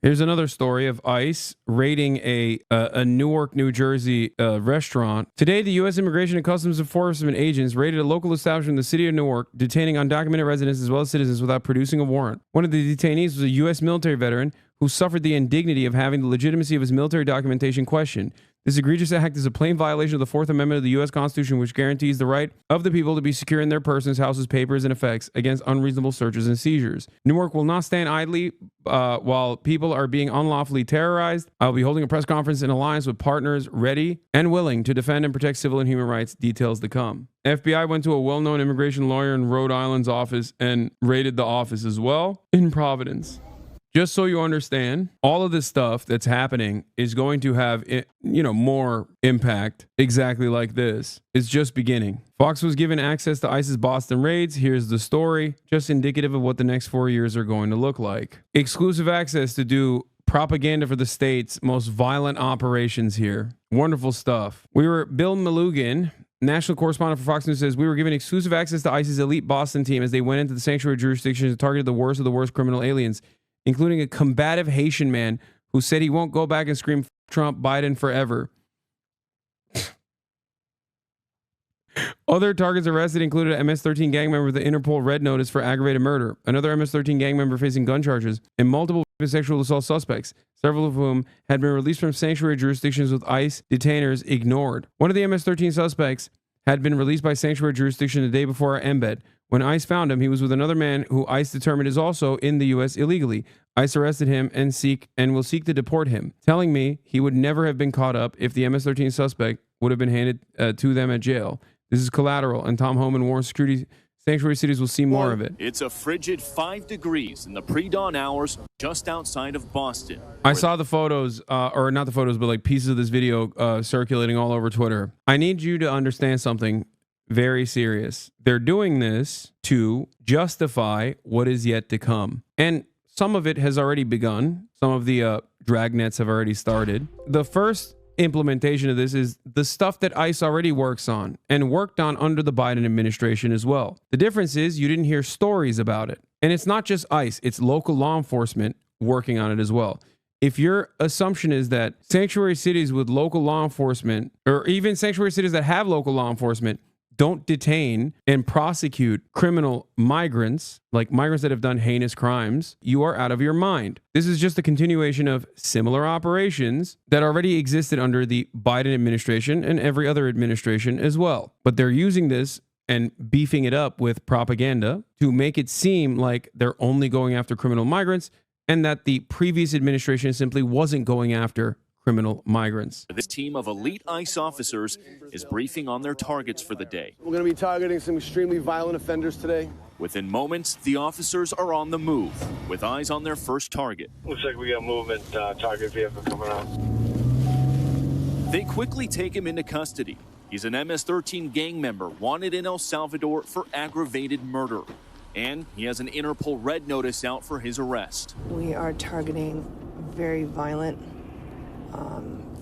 Here's another story of ICE raiding a Newark, New Jersey restaurant. Today, the U.S. Immigration and Customs Enforcement agents raided a local establishment in the city of Newark, detaining undocumented residents as well as citizens without producing a warrant. One of the detainees was a U.S. military veteran who suffered the indignity of having the legitimacy of his military documentation questioned. This egregious act is a plain violation of the Fourth Amendment of the U.S. Constitution, which guarantees the right of the people to be secure in their persons, houses, papers, and effects against unreasonable searches and seizures. Newark will not stand idly while people are being unlawfully terrorized. I will be holding a press conference in alliance with partners ready and willing to defend and protect civil and human rights. Details to come. FBI went to a well-known immigration lawyer in Rhode Island's office and raided the office as well in Providence. Just so you understand, all of this stuff that's happening is going to have, more impact exactly like this. It's just beginning. Fox was given access to ICE's Boston raids. Here's the story, just indicative of what the next 4 years are going to look like. Exclusive access to do propaganda for the state's most violent operations here. Wonderful stuff. Bill Malugan, national correspondent for Fox News, says we were given exclusive access to ICE's elite Boston team as they went into the sanctuary jurisdiction and targeted the worst of the worst criminal aliens, including a combative Haitian man who said he won't go back and scream Trump, Biden forever. Other targets arrested included an MS-13 gang member with the Interpol Red Notice for aggravated murder, another MS-13 gang member facing gun charges, and multiple sexual assault suspects, several of whom had been released from sanctuary jurisdictions with ICE detainers ignored. One of the MS-13 suspects had been released by sanctuary jurisdiction the day before our embed. When ICE found him, he was with another man who ICE determined is also in the U.S. illegally. ICE arrested him and will seek to deport him, telling me he would never have been caught up if the MS-13 suspect would have been handed to them at jail. This is Collateral, and Tom Homan warns security sanctuary cities will see more of it. It's a frigid 5 degrees in the pre-dawn hours just outside of Boston. I saw the photos, or not the photos, but like pieces of this video circulating all over Twitter. I need you to understand something very serious. They're doing this to justify what is yet to come. And some of it has already begun. Some of the dragnets have already started. The first implementation of this is the stuff that ICE already works on and worked on under the Biden administration as well. The difference is you didn't hear stories about it. And it's not just ICE, it's local law enforcement working on it as well. If your assumption is that sanctuary cities with local law enforcement, or even sanctuary cities that have local law enforcement, don't detain and prosecute criminal migrants, like migrants that have done heinous crimes, you are out of your mind. This is just a continuation of similar operations that already existed under the Biden administration and every other administration as well. But they're using this and beefing it up with propaganda to make it seem like they're only going after criminal migrants and that the previous administration simply wasn't going after criminal migrants. This team of elite ICE officers is briefing on their targets for the day. We're going to be targeting some extremely violent offenders today. Within moments, the officers are on the move, with eyes on their first target. Looks like we got movement, target vehicle coming out. They quickly take him into custody. He's an MS-13 gang member wanted in El Salvador for aggravated murder. And he has an Interpol Red Notice out for his arrest. We are targeting very violent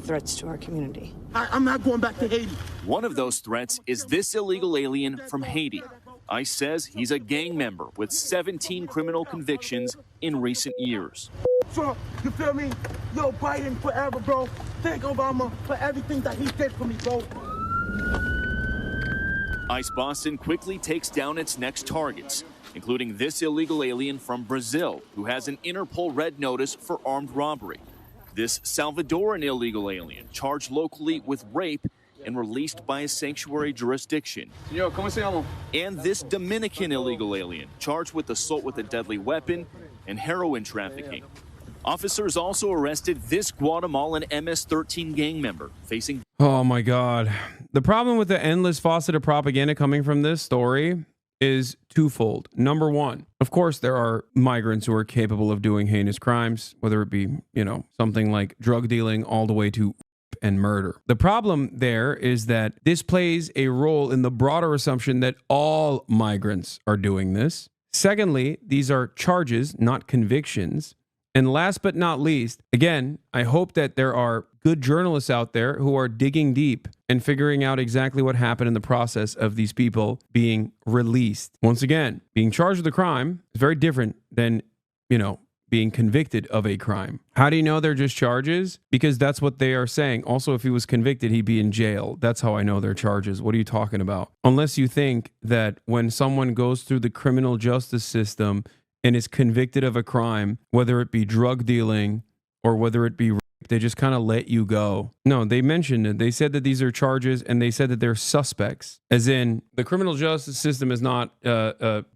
threats to our community. I'm not going back to Haiti. One of those threats is this illegal alien from Haiti. ICE says he's a gang member with 17 criminal convictions in recent years. Trump, you feel me? Yo, Biden forever, bro. Thank Obama for everything that he did for me, bro. ICE Boston quickly takes down its next targets, including this illegal alien from Brazil who has an Interpol Red Notice for armed robbery. This Salvadoran illegal alien charged locally with rape and released by a sanctuary jurisdiction. Señor, ¿cómo se llama? And this Dominican illegal alien charged with assault with a deadly weapon and heroin trafficking. Officers also arrested this Guatemalan MS-13 gang member facing... Oh my God. The problem with the endless faucet of propaganda coming from this story is twofold. Number one, of course, there are migrants who are capable of doing heinous crimes, whether it be, something like drug dealing all the way to and murder. The problem there is that this plays a role in the broader assumption that all migrants are doing this. Secondly, these are charges, not convictions. And last but not least, again, I hope that there are good journalists out there who are digging deep and figuring out exactly what happened in the process of these people being released. Once again, being charged with a crime is very different than, being convicted of a crime. How do you know they're just charges? Because that's what they are saying. Also, if he was convicted, he'd be in jail. That's how I know they're charges. What are you talking about? Unless you think that when someone goes through the criminal justice system and is convicted of a crime, whether it be drug dealing or whether it be rape, they just kind of let you go. No, they mentioned it. They said that these are charges, and they said that they're suspects, as in the criminal justice system is not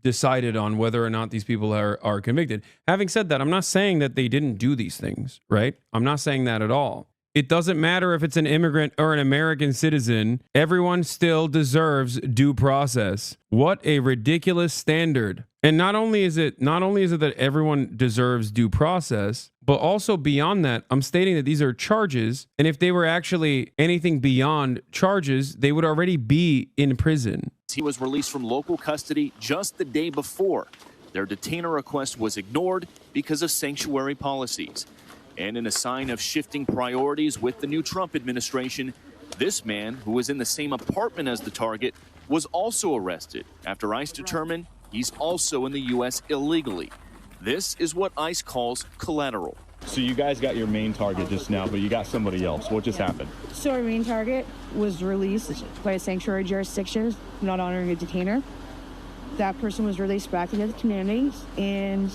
decided on whether or not these people are convicted. Having said that, I'm not saying that they didn't do these things, right? I'm not saying that at all. It doesn't matter if it's an immigrant or an American citizen. Everyone still deserves due process. What a ridiculous standard. And not only is it that everyone deserves due process, but also beyond that, I'm stating that these are charges. And if they were actually anything beyond charges, they would already be in prison. He was released from local custody just the day before. Their detainer request was ignored because of sanctuary policies. And in a sign of shifting priorities with the new Trump administration, this man, who was in the same apartment as the target, was also arrested after ICE determined he's also in the U.S. illegally. This is what ICE calls collateral. So you guys got your main target just now, but you got somebody else. What just happened? So our main target was released by a sanctuary jurisdiction, not honoring a detainer. That person was released back into the community, and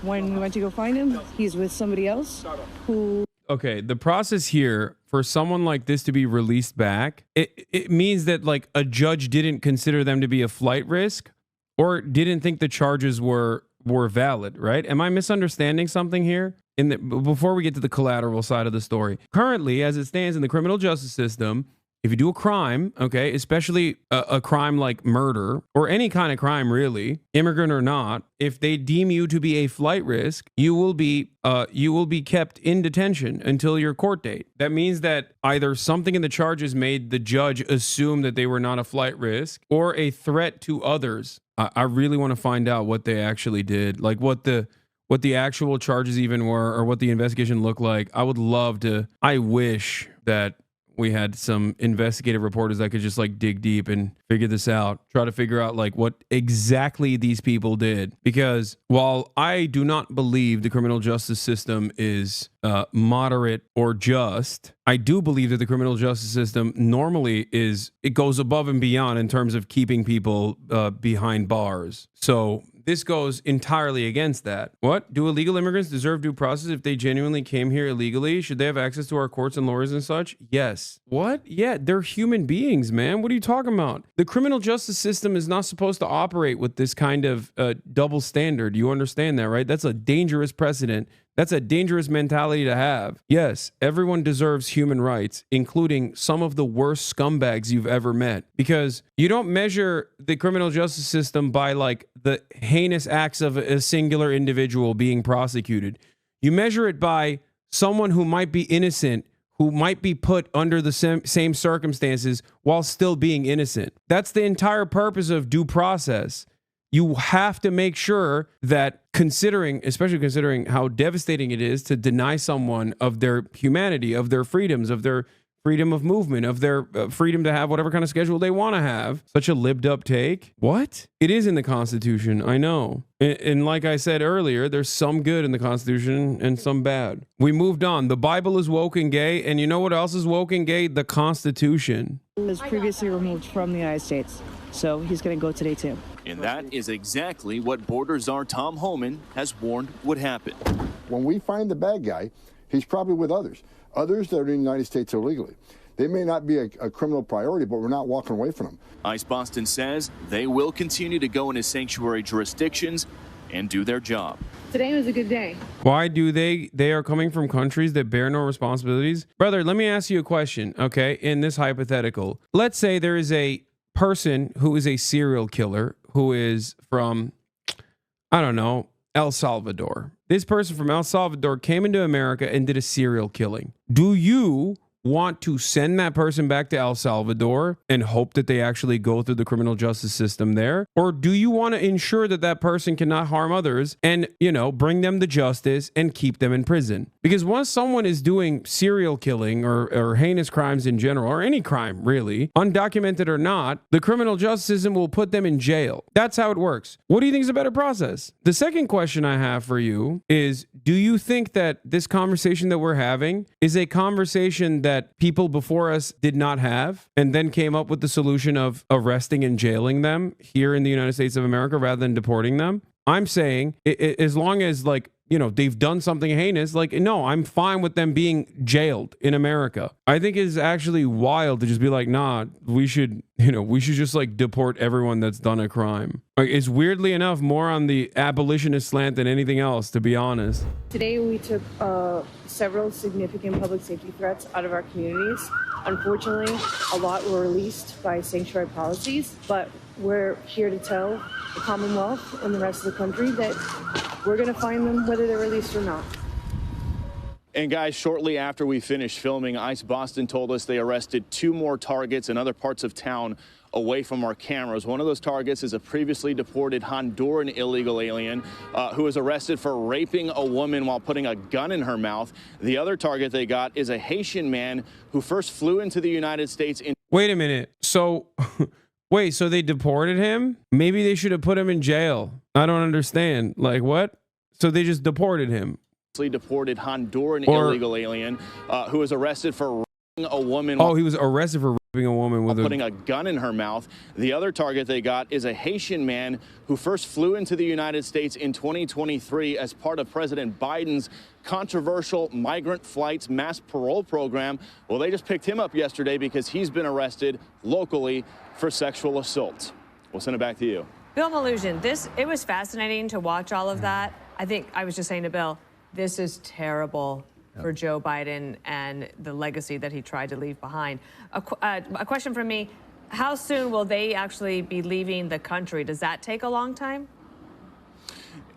when we went to go find him, he's with somebody else who... Okay, the process here for someone like this to be released back, it means that like a judge didn't consider them to be a flight risk or didn't think the charges were valid, right? Am I misunderstanding something here? Before we get to the collateral side of the story, currently, as it stands in the criminal justice system, if you do a crime, okay, especially a crime like murder or any kind of crime, really, immigrant or not, if they deem you to be a flight risk, you will be kept in detention until your court date. That means that either something in the charges made the judge assume that they were not a flight risk or a threat to others. I really want to find out what they actually did, like what the actual charges even were or what the investigation looked like. I would love to. I wish that we had some investigative reporters that could just like dig deep and figure this out, try to figure out like what exactly these people did. Because while I do not believe the criminal justice system is moderate or just, I do believe that the criminal justice system normally it goes above and beyond in terms of keeping people behind bars. So this goes entirely against that. What? Do illegal immigrants deserve due process if they genuinely came here illegally? Should they have access to our courts and lawyers and such? Yes. What? Yeah, they're human beings, man. What are you talking about? The criminal justice system is not supposed to operate with this kind of double standard. You understand that, right? That's a dangerous precedent. That's a dangerous mentality to have. Yes, everyone deserves human rights, including some of the worst scumbags you've ever met. Because you don't measure the criminal justice system by like the heinous acts of a singular individual being prosecuted. You measure it by someone who might be innocent, who might be put under the same circumstances while still being innocent. That's the entire purpose of due process. You have to make sure that especially considering how devastating it is to deny someone of their humanity, of their freedoms, of their freedom of movement, of their freedom to have whatever kind of schedule they want to have. Such a libbed up take. What? It is in the Constitution. I know. And like I said earlier, there's some good in the Constitution and some bad. We moved on. The Bible is woke and gay. And you know what else is woke and gay? The Constitution. He was previously removed from the United States. So he's going to go today, too. And that is exactly what Border Czar Tom Homan has warned would happen. When we find the bad guy, he's probably with others that are in the United States illegally. They may not be a criminal priority, but we're not walking away from them. ICE Boston says they will continue to go into sanctuary jurisdictions and do their job. Today was a good day. Why do they are coming from countries that bear no responsibilities? Brother, let me ask you a question, okay? In this hypothetical, let's say there is a person who is a serial killer who is from, I don't know, El Salvador. This person from El Salvador came into America and did a serial killing. Do you want to send that person back to El Salvador and hope that they actually go through the criminal justice system there? Or do you want to ensure that that person cannot harm others and, you know, bring them to justice and keep them in prison? Because once someone is doing serial killing or heinous crimes in general, or any crime really, undocumented or not, the criminal justice system will put them in jail. That's how it works. What do you think is a better process? The second question I have for you is, do you think that this conversation that we're having is a conversation that people before us did not have and then came up with the solution of arresting and jailing them here in the United States of America rather than deporting them? I'm saying as long as, like, you know, they've done something heinous, like, no, I'm fine with them being jailed in America. I think it's actually wild to just be like, nah, we should just like deport everyone that's done a crime. Like, it's weirdly enough more on the abolitionist slant than anything else, to be honest. Today we took several significant public safety threats out of our communities. Unfortunately, a lot were released by sanctuary policies, but we're here to tell the Commonwealth and the rest of the country that we're going to find them whether they're released or not. And guys, shortly after we finished filming, ICE Boston told us they arrested 2 more targets in other parts of town away from our cameras. One of those targets is a previously deported Honduran illegal alien who was arrested for raping a woman while putting a gun in her mouth. The other target they got is a Haitian man who first flew into the United States in... Wait a minute. So... Wait, so they deported him? Maybe they should have put him in jail. I don't understand. Like, what? So they just deported him. Deported Honduran illegal alien who was arrested for raping a woman. Oh, he was arrested for raping a woman with putting a gun in her mouth. The other target they got is a Haitian man who first flew into the United States in 2023 as part of President Biden's controversial migrant flights mass parole program. Well, they just picked him up yesterday because he's been arrested locally for sexual assault. We'll send it back to you. Bill Malugin, it was fascinating to watch all of that. I think I was just saying to Bill, this is terrible for Joe Biden and the legacy that he tried to leave behind. A question from me, how soon will they actually be leaving the country? Does that take a long time?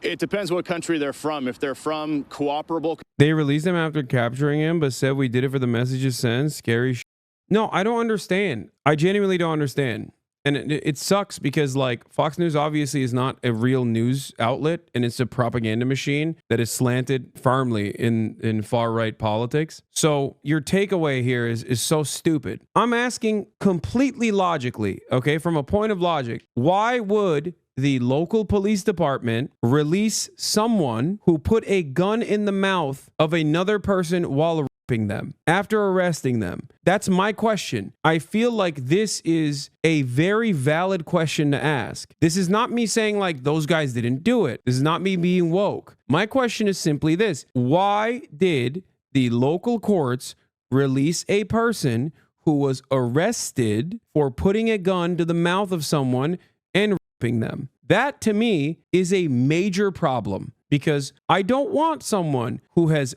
It depends what country they're from. If they're from cooperable... They released him after capturing him, but said we did it for the messages sent. Scary shit. No, I don't understand. I genuinely don't understand. And it sucks because, like, Fox News obviously is not a real news outlet, and it's a propaganda machine that is slanted firmly in far-right politics. So your takeaway here is so stupid. I'm asking completely logically, okay, from a point of logic, why would the local police department release someone who put a gun in the mouth of another person while them after arresting them? That's my question. I feel like this is a very valid question to ask. This is not me saying like those guys didn't do it. This is not me being woke. My question is simply this: why did the local courts release a person who was arrested for putting a gun to the mouth of someone and raping them? That to me is a major problem, because I don't want someone who has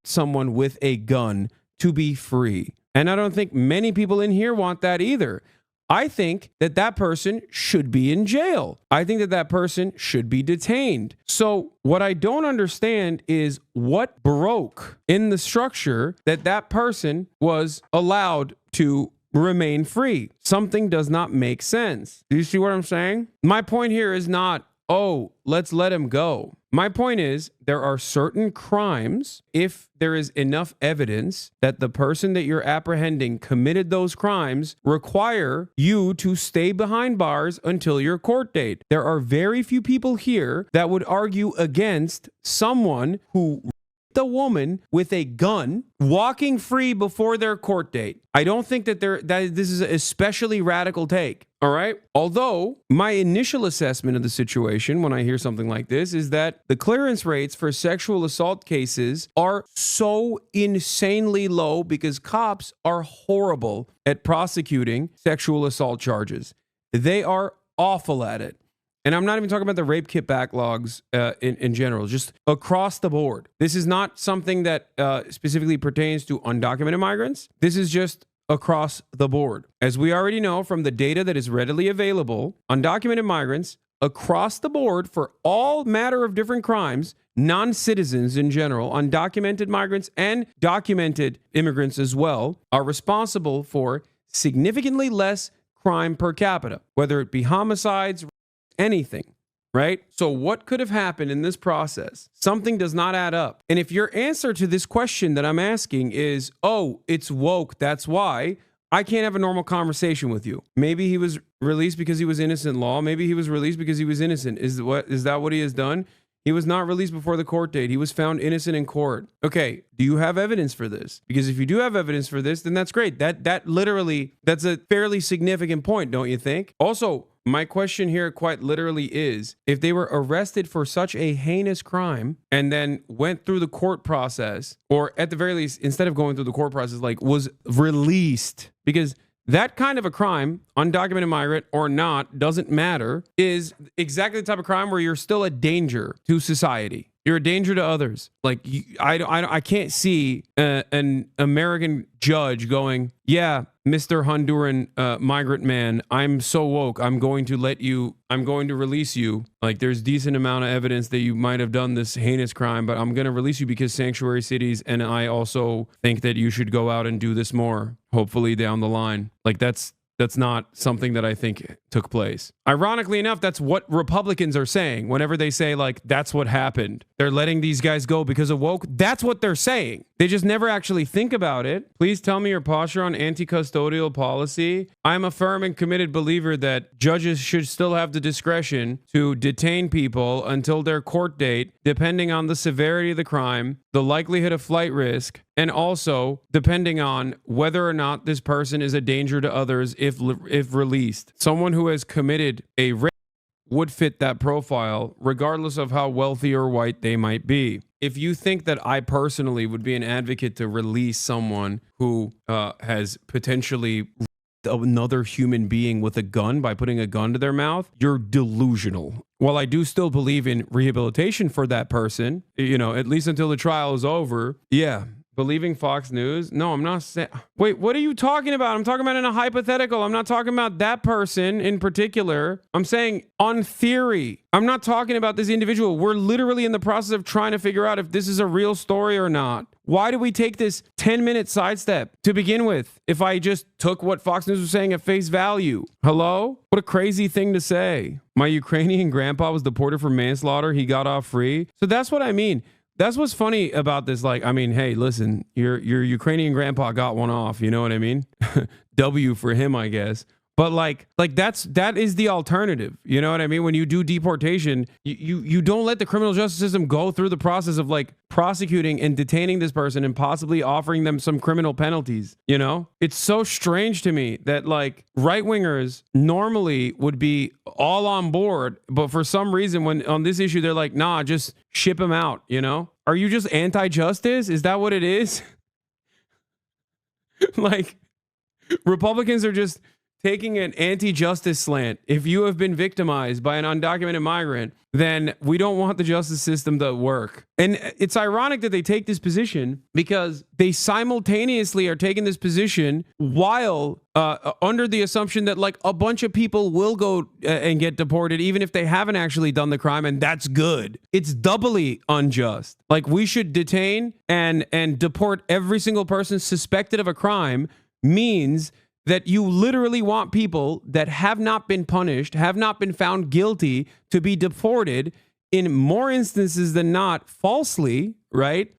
someone with a gun to be free. And I don't think many people in here want that either. I think that that person should be in jail. I think that that person should be detained. So what I don't understand is what broke in the structure that that person was allowed to remain free. Something does not make sense. Do you see what I'm saying? My point here is not, oh, let's let him go. My point is, there are certain crimes, if there is enough evidence that the person that you're apprehending committed those crimes, require you to stay behind bars until your court date. There are very few people here that would argue against someone who the woman with a gun walking free before their court date. I don't think that this is an especially radical take. All right. Although my initial assessment of the situation when I hear something like this is that the clearance rates for sexual assault cases are so insanely low because cops are horrible at prosecuting sexual assault charges. They are awful at it. And I'm not even talking about the rape kit backlogs in general, just across the board. This is not something that specifically pertains to undocumented migrants. This is just across the board. As we already know from the data that is readily available, undocumented migrants across the board for all matter of different crimes, non-citizens in general, undocumented migrants and documented immigrants as well, are responsible for significantly less crime per capita, whether it be homicides, anything. Right? So what could have happened in this process? Something does not add up. And if your answer to this question that I'm asking is, oh, it's woke, that's why, I can't have a normal conversation with you. Maybe he was released because he was innocent law. Maybe he was released because he was innocent. Is that what he has done? He was not released before the court date. He was found innocent in court. Okay, do you have evidence for this? Because if you do have evidence for this, then that's great. That's a fairly significant point, don't you think? Also, my question here quite literally is, if they were arrested for such a heinous crime and then went through the court process, or at the very least, instead of going through the court process, like was released, because that kind of a crime, undocumented migrant or not, doesn't matter, is exactly the type of crime where you're still a danger to society. You're a danger to others. Like, I can't see an American judge going, yeah, Mr. Honduran migrant man, I'm so woke. I'm going to release you. Like, there's decent amount of evidence that you might have done this heinous crime, but I'm going to release you because sanctuary cities, and I also think that you should go out and do this more, hopefully down the line. Like, that's not something that I think took place. Ironically enough, that's what Republicans are saying whenever they say, like, that's what happened. They're letting these guys go because of woke. That's what they're saying. They just never actually think about it. Please tell me your posture on anti-custodial policy. I'm a firm and committed believer that judges should still have the discretion to detain people until their court date, depending on the severity of the crime, the likelihood of flight risk, and also depending on whether or not this person is a danger to others if released. Someone who has committed a rape would fit that profile, regardless of how wealthy or white they might be. If you think that I personally would be an advocate to release someone who has potentially another human being with a gun by putting a gun to their mouth, you're delusional. While I do still believe in rehabilitation for that person, at least until the trial is over, yeah. Believing Fox News? No, I'm not saying. Wait, what are you talking about? I'm talking about in a hypothetical. I'm not talking about that person in particular. I'm saying on theory. I'm not talking about this individual. We're literally in the process of trying to figure out if this is a real story or not. Why do we take this 10-minute sidestep to begin with if I just took what Fox News was saying at face value? Hello? What a crazy thing to say. My Ukrainian grandpa was deported for manslaughter. He got off free. So that's what I mean. That's what's funny about this. Like, I mean, hey, listen, your Ukrainian grandpa got one off. You know what I mean? W for him, I guess. But like that is the alternative. You know what I mean? When you do deportation, you don't let the criminal justice system go through the process of like prosecuting and detaining this person and possibly offering them some criminal penalties. You know, it's so strange to me that like right wingers normally would be all on board, but for some reason when on this issue they're like, nah, just ship him out. You know, are you just anti-justice? Is that what it is? Like Republicans are just taking an anti-justice slant. If you have been victimized by an undocumented migrant, then we don't want the justice system to work. And it's ironic that they take this position because they simultaneously are taking this position while under the assumption that like a bunch of people will go and get deported even if they haven't actually done the crime, and that's good. It's doubly unjust. Like we should detain and deport every single person suspected of a crime means that you literally want people that have not been punished, have not been found guilty to be deported in more instances than not falsely, right?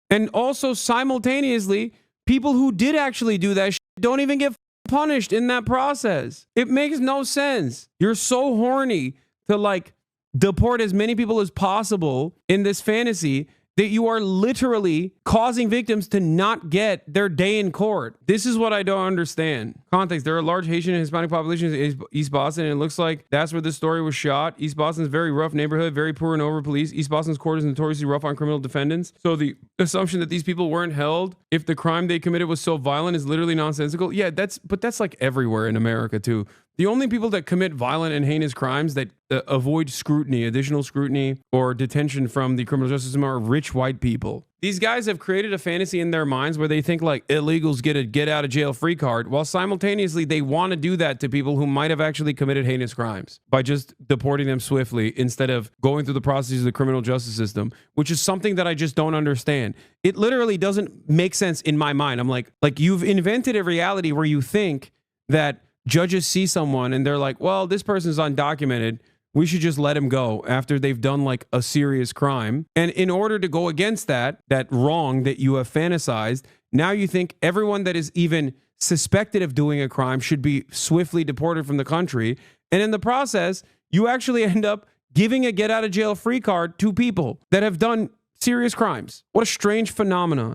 And also simultaneously, people who did actually do that don't even get punished in that process. It makes no sense. You're so horny to like deport as many people as possible in this fantasy that you are literally causing victims to not get their day in court. This is what I don't understand. Context, there are large Haitian and Hispanic populations in East Boston, and it looks like that's where this story was shot. East Boston's a very rough neighborhood, very poor and over-policed. East Boston's court is notoriously rough on criminal defendants. So the assumption that these people weren't held if the crime they committed was so violent is literally nonsensical. Yeah, that's like everywhere in America too. The only people that commit violent and heinous crimes that avoid scrutiny, additional scrutiny, or detention from the criminal justice system are rich white people. These guys have created a fantasy in their minds where they think like illegals get a get out of jail free card, while simultaneously they want to do that to people who might have actually committed heinous crimes by just deporting them swiftly instead of going through the processes of the criminal justice system, which is something that I just don't understand. It literally doesn't make sense in my mind. I'm like you've invented a reality where you think that judges see someone and they're like, well, this person's undocumented, we should just let him go after they've done like a serious crime. And in order to go against that wrong that you have fantasized, now you think everyone that is even suspected of doing a crime should be swiftly deported from the country. And in the process, you actually end up giving a get out of jail free card to people that have done serious crimes. What a strange phenomenon.